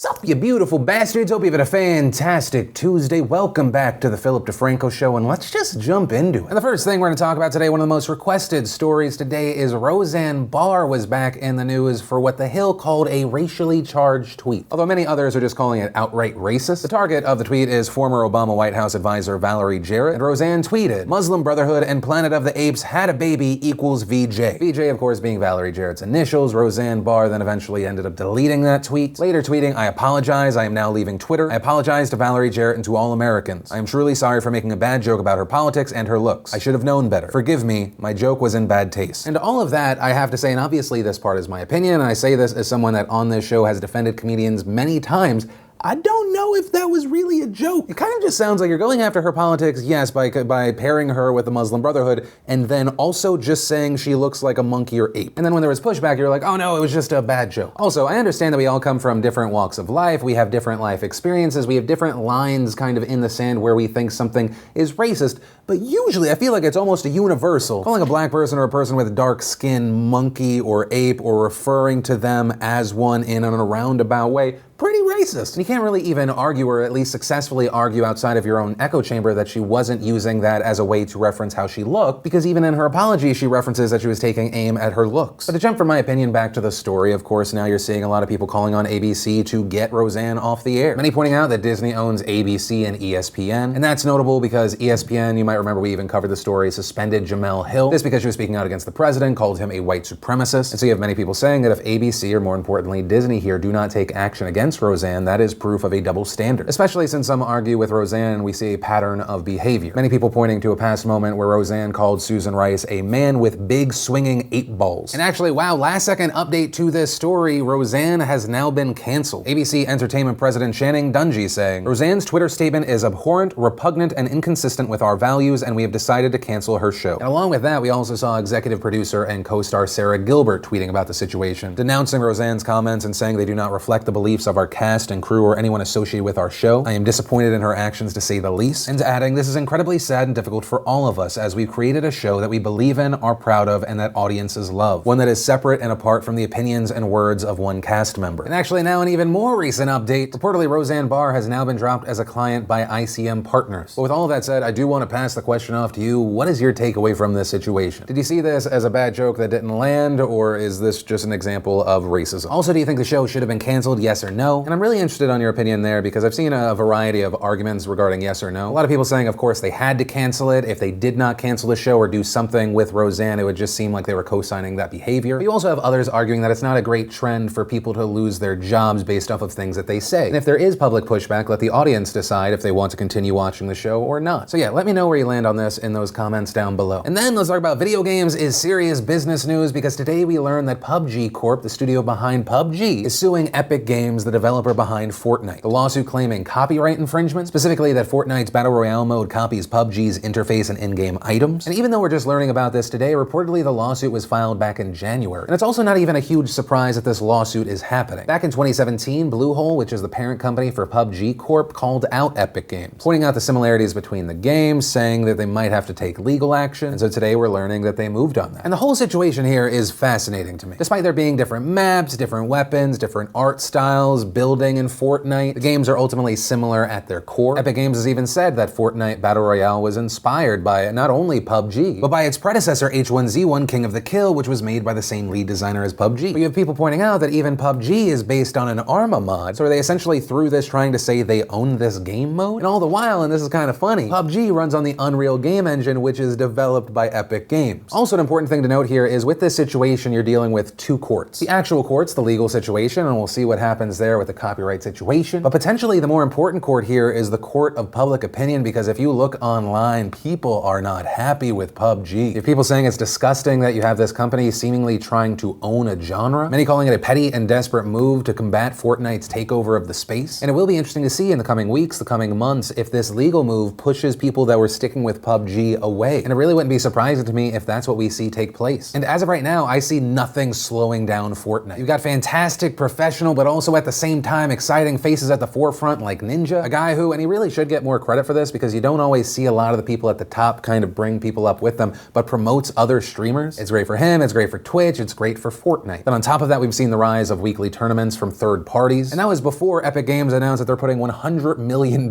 Sup, you beautiful bastards? Hope you've had a fantastic Tuesday. Welcome back to the Philip DeFranco Show, and let's just jump into it. And the first thing we're going to talk about today, one of the most requested stories today, is Roseanne Barr was back in the news for what The Hill called a racially charged tweet. Although many others are just calling it outright racist. The target of the tweet is former Obama White House advisor Valerie Jarrett, and Roseanne tweeted, "Muslim Brotherhood and Planet of the Apes had a baby equals VJ." VJ, of course, being Valerie Jarrett's initials. Roseanne Barr then eventually ended up deleting that tweet, later tweeting, "I apologize, I am now leaving Twitter. I apologize to Valerie Jarrett and to all Americans. I am truly sorry for making a bad joke about her politics and her looks. I should have known better. Forgive me, my joke was in bad taste." And all of that, I have to say, and obviously this part is my opinion, and I say this as someone that on this show has defended comedians many times, I don't know if that was really a joke. It kind of just sounds like you're going after her politics, yes, by pairing her with the Muslim Brotherhood, and then also just saying she looks like a monkey or ape. And then when there was pushback, you're like, oh no, it was just a bad joke. Also, I understand that we all come from different walks of life, we have different life experiences, we have different lines kind of in the sand where we think something is racist, but usually I feel like it's almost a universal. Calling a black person or a person with dark skin monkey or ape or referring to them as one in a roundabout way, pretty racist. And you can't really even argue, or at least successfully argue outside of your own echo chamber, that she wasn't using that as a way to reference how she looked, because even in her apology, she references that she was taking aim at her looks. But to jump from my opinion back to the story, of course, now you're seeing a lot of people calling on ABC to get Roseanne off the air. Many pointing out that Disney owns ABC and ESPN, and that's notable because ESPN, you might remember we even covered the story, suspended Jemele Hill. This because she was speaking out against the president, called him a white supremacist. And so you have many people saying that if ABC, or more importantly Disney here, do not take action against Roseanne, that is proof of a double standard. Especially since some argue with Roseanne and we see a pattern of behavior. Many people pointing to a past moment where Roseanne called Susan Rice a man with big swinging 8 balls. And actually, wow, last second update to this story, Roseanne has now been canceled. ABC Entertainment President Channing Dungey saying, "Roseanne's Twitter statement is abhorrent, repugnant, and inconsistent with our values, and we have decided to cancel her show." And along with that, we also saw executive producer and co-star Sarah Gilbert tweeting about the situation, denouncing Roseanne's comments and saying they do not reflect the beliefs of our cast and crew or anyone associated with our show. "I am disappointed in her actions, to say the least." And adding, "This is incredibly sad and difficult for all of us, as we've created a show that we believe in, are proud of, and that audiences love. One that is separate and apart from the opinions and words of one cast member." And actually now an even more recent update, reportedly Roseanne Barr has now been dropped as a client by ICM Partners. But with all of that said, I do want to pass the question off to you. What is your takeaway from this situation? Did you see this as a bad joke that didn't land, or is this just an example of racism? Also, do you think the show should have been canceled, yes or no? And I'm really interested on your opinion there, because I've seen a variety of arguments regarding yes or no. A lot of people saying, of course, they had to cancel it. If they did not cancel the show or do something with Roseanne, it would just seem like they were co-signing that behavior. But you also have others arguing that it's not a great trend for people to lose their jobs based off of things that they say. And if there is public pushback, let the audience decide if they want to continue watching the show or not. So yeah, let me know where you land on this in those comments down below. And then let's talk about video games is serious business news, because today we learned that PUBG Corp, the studio behind PUBG, is suing Epic Games, the developer behind Fortnite. The lawsuit claiming copyright infringement, specifically that Fortnite's Battle Royale mode copies PUBG's interface and in-game items. And even though we're just learning about this today, reportedly the lawsuit was filed back in January. And it's also not even a huge surprise that this lawsuit is happening. Back in 2017, Bluehole, which is the parent company for PUBG Corp, called out Epic Games, pointing out the similarities between the games, saying that they might have to take legal action. And so today we're learning that they moved on that. And the whole situation here is fascinating to me. Despite there being different maps, different weapons, different art styles, building in Fortnite, the games are ultimately similar at their core. Epic Games has even said that Fortnite Battle Royale was inspired by not only PUBG, but by its predecessor H1Z1 King of the Kill, which was made by the same lead designer as PUBG. But you have people pointing out that even PUBG is based on an Arma mod, so are they essentially through this trying to say they own this game mode? And all the while, and this is kind of funny, PUBG runs on the Unreal Game Engine, which is developed by Epic Games. Also, an important thing to note here is with this situation, you're dealing with 2 courts. The actual court's the legal situation, and we'll see what happens there with the copyright situation. But potentially the more important court here is the court of public opinion, because if you look online, people are not happy with PUBG. You have people saying it's disgusting that you have this company seemingly trying to own a genre, many calling it a petty and desperate move to combat Fortnite's takeover of the space. And it will be interesting to see in the coming weeks, the coming months, if this legal move pushes people that were sticking with PUBG away. And it really wouldn't be surprising to me if that's what we see take place. And as of right now, I see nothing slowing down Fortnite. You've got fantastic, professional, but also at the same time exciting getting faces at the forefront like Ninja, a guy who, and he really should get more credit for this because you don't always see a lot of the people at the top kind of bring people up with them, but promotes other streamers. It's great for him, it's great for Twitch, it's great for Fortnite. Then on top of that, we've seen the rise of weekly tournaments from third parties, and that was before Epic Games announced that they're putting $100 million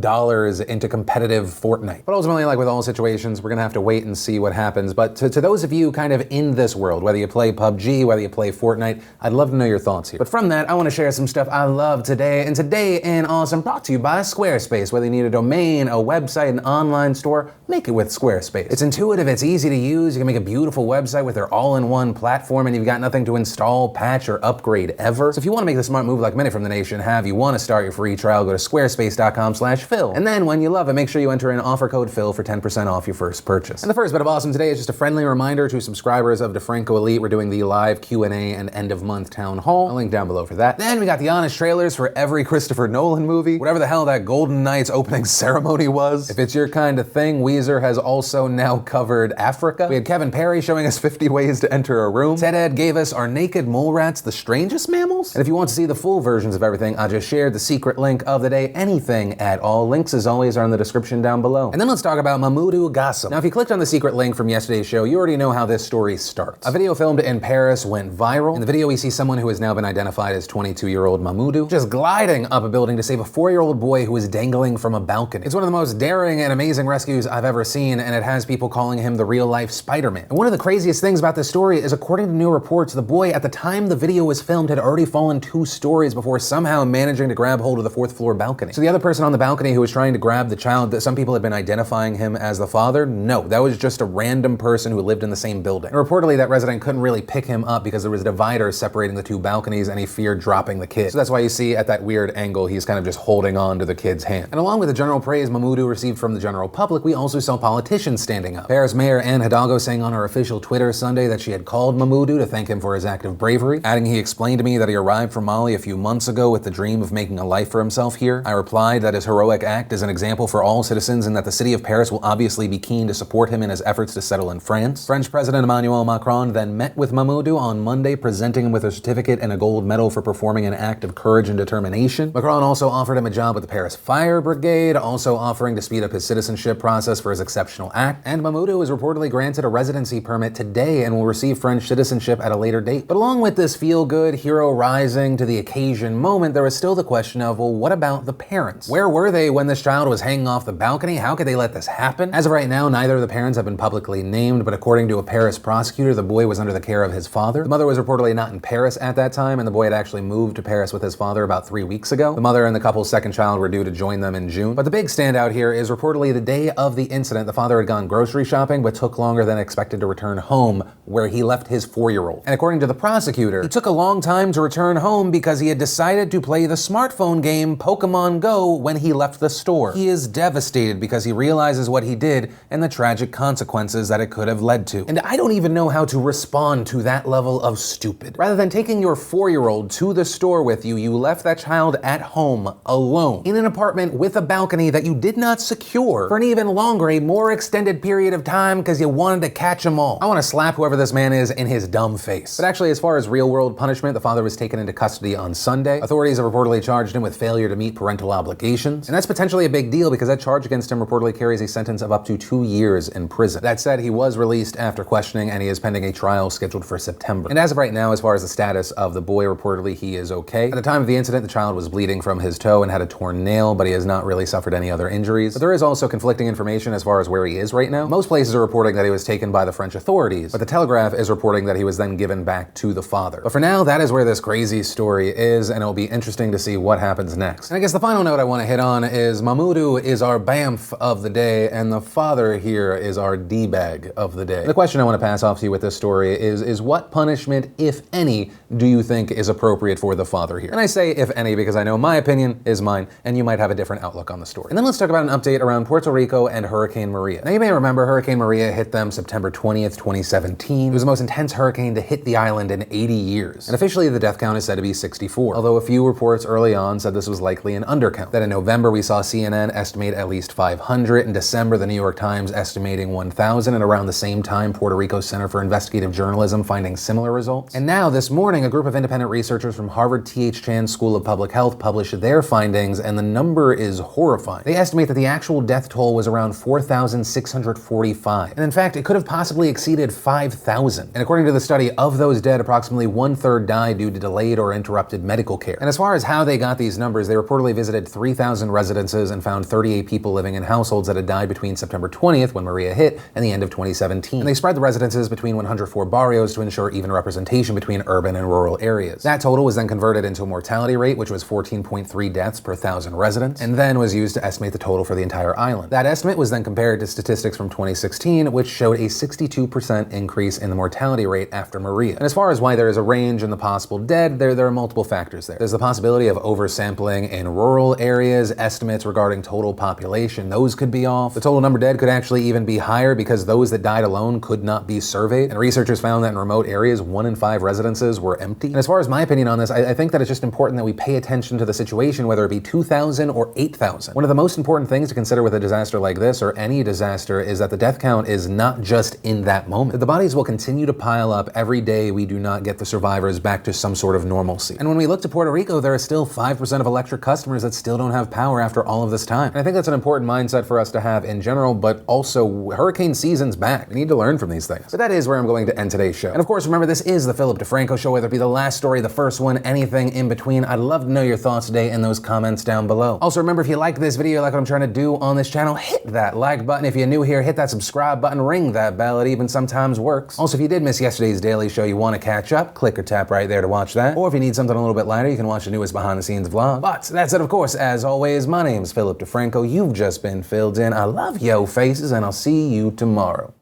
into competitive Fortnite. But ultimately, like with all situations, we're gonna have to wait and see what happens. But to those of you kind of in this world, whether you play PUBG, whether you play Fortnite, I'd love to know your thoughts here. But from that, I wanna share some stuff I love today, and today in Awesome brought to you by Squarespace. Whether you need a domain, a website, an online store, make it with Squarespace. It's intuitive, it's easy to use, you can make a beautiful website with their all-in-one platform, and you've got nothing to install, patch, or upgrade ever. So if you wanna make the smart move like many from the nation have, you wanna start your free trial, go to squarespace.com/Phil. And then when you love it, make sure you enter in offer code Phil for 10% off your first purchase. And the first bit of awesome today is just a friendly reminder to subscribers of DeFranco Elite. We're doing the live Q&A and end of month town hall. I'll link down below for that. Then we got the honest trailers for every Christopher Nolan movie. Whatever the hell that Golden Knights opening ceremony was. If it's your kind of thing, Weezer has also now covered Africa. We had Kevin Perry showing us 50 ways to enter a room. Ted Ed gave us Are Naked Mole Rats the Strangest Mammals? And if you want to see the full versions of everything, I just shared the secret link of the day. Anything at all. Links as always are in the description down below. And then let's talk about Mamoudou Gassam. Now if you clicked on the secret link from yesterday's show, you already know how this story starts. A video filmed in Paris went viral. In the video we see someone who has now been identified as 22-year-old Mamoudou just gliding up a building to save a 4-year-old boy who is dangling from a balcony. It's one of the most daring and amazing rescues I've ever seen, and it has people calling him the real-life Spider-Man. And one of the craziest things about this story is, according to new reports, the boy at the time the video was filmed had already fallen 2 stories before somehow managing to grab hold of the 4th floor balcony. So the other person on the balcony who was trying to grab the child, that some people had been identifying him as the father, no, that was just a random person who lived in the same building. And reportedly that resident couldn't really pick him up because there was a divider separating the 2 balconies and he feared dropping the kid. So that's why you see at that weird angle he's kind of just holding on to the kid's hand. And along with the general praise Mamoudou received from the general public, we also saw politicians standing up. Paris Mayor Anne Hidalgo saying on her official Twitter Sunday that she had called Mamoudou to thank him for his act of bravery, adding, "He explained to me that he arrived from Mali a few months ago with the dream of making a life for himself here. I replied that his heroic act is an example for all citizens and that the city of Paris will obviously be keen to support him in his efforts to settle in France." French President Emmanuel Macron then met with Mamoudou on Monday, presenting him with a certificate and a gold medal for performing an act of courage and determination. Macron also offered him a job with the Paris Fire Brigade, also offering to speed up his citizenship process for his exceptional act. And Mamoudou is reportedly granted a residency permit today and will receive French citizenship at a later date. But along with this feel-good, hero rising to the occasion moment, there was still the question of, well, what about the parents? Where were they when this child was hanging off the balcony? How could they let this happen? As of right now, neither of the parents have been publicly named, but according to a Paris prosecutor, the boy was under the care of his father. The mother was reportedly not in Paris at that time, and the boy had actually moved to Paris with his father about 3 weeks ago. The mother and the couple's second child were due to join them in June. But the big standout here is reportedly the day of the incident, the father had gone grocery shopping, but took longer than expected to return home, where he left his 4-year-old. And according to the prosecutor, he took a long time to return home because he had decided to play the smartphone game Pokemon Go when he left the store. He is devastated because he realizes what he did and the tragic consequences that it could have led to. And I don't even know how to respond to that level of stupid. Rather than taking your 4-year-old to the store with you, you left that child at home alone in an apartment with a balcony that you did not secure for an even longer, a more extended period of time because you wanted to catch them all. I want to slap whoever this man is in his dumb face. But actually, as far as real-world punishment, the father was taken into custody on Sunday. Authorities have reportedly charged him with failure to meet parental obligations. And that's potentially a big deal because that charge against him reportedly carries a sentence of up to 2 years in prison. That said, he was released after questioning and he is pending a trial scheduled for September. And as of right now, as far as the status of the boy, reportedly he is okay. At the time of the incident, the child was bleeding from his toe and had a torn nail, but he has not really suffered any other injuries. But there is also conflicting information as far as where he is right now. Most places are reporting that he was taken by the French authorities, but the Telegraph is reporting that he was then given back to the father. But for now, that is where this crazy story is, and it'll be interesting to see what happens next. And I guess the final note I want to hit on is Mamoudou is our BAMF of the day, and the father here is our D-bag of the day. The question I want to pass off to you with this story is what punishment, if any, do you think is appropriate for the father here? And I say if any because I know my opinion is mine, and you might have a different outlook on the story. And then let's talk about an update around Puerto Rico and Hurricane Maria. Now you may remember Hurricane Maria hit them September 20th, 2017. It was the most intense hurricane to hit the island in 80 years. And officially the death count is said to be 64, although a few reports early on said this was likely an undercount. Then in November we saw CNN estimate at least 500, in December the New York Times estimating 1,000, and around the same time Puerto Rico's Center for Investigative Journalism finding similar results. And now this morning a group of independent researchers from Harvard T.H. Chan School of Public Health Health published their findings, and the number is horrifying. They estimate that the actual death toll was around 4,645. And in fact, it could have possibly exceeded 5,000. And according to the study, of those dead, approximately 1/3 died due to delayed or interrupted medical care. And as far as how they got these numbers, they reportedly visited 3,000 residences and found 38 people living in households that had died between September 20th, when Maria hit, and the end of 2017. And they spread the residences between 104 barrios to ensure even representation between urban and rural areas. That total was then converted into a mortality rate, which was 14.3 deaths per 1,000 residents, and then was used to estimate the total for the entire island. That estimate was then compared to statistics from 2016, which showed a 62% increase in the mortality rate after Maria. And as far as why there is a range in the possible dead, there are multiple factors there. There's the possibility of oversampling in rural areas, estimates regarding total population, those could be off. The total number dead could actually even be higher because those that died alone could not be surveyed. And researchers found that in remote areas, 1 in 5 residences were empty. And as far as my opinion on this, I think that it's just important that we pay attention to the situation, whether it be 2,000 or 8,000. One of the most important things to consider with a disaster like this, or any disaster, is that the death count is not just in that moment. The bodies will continue to pile up every day we do not get the survivors back to some sort of normalcy. And when we look to Puerto Rico, there are still 5% of electric customers that still don't have power after all of this time. And I think that's an important mindset for us to have in general, but also hurricane season's back. We need to learn from these things. But that is where I'm going to end today's show. And of course, remember, this is the Philip DeFranco Show, whether it be the last story, the first one, anything in between. I'd love to know your thoughts today in those comments down below. Also, remember, if you like this video, like what I'm trying to do on this channel, hit that like button. If you're new here, hit that subscribe button, ring that bell. It even sometimes works. Also, if you did miss yesterday's daily show, you want to catch up, click or tap right there to watch that. Or if you need something a little bit lighter, you can watch the newest behind the scenes vlog. But that's it, of course. As always, my name's Philip DeFranco. You've just been filled in. I love yo faces, and I'll see you tomorrow.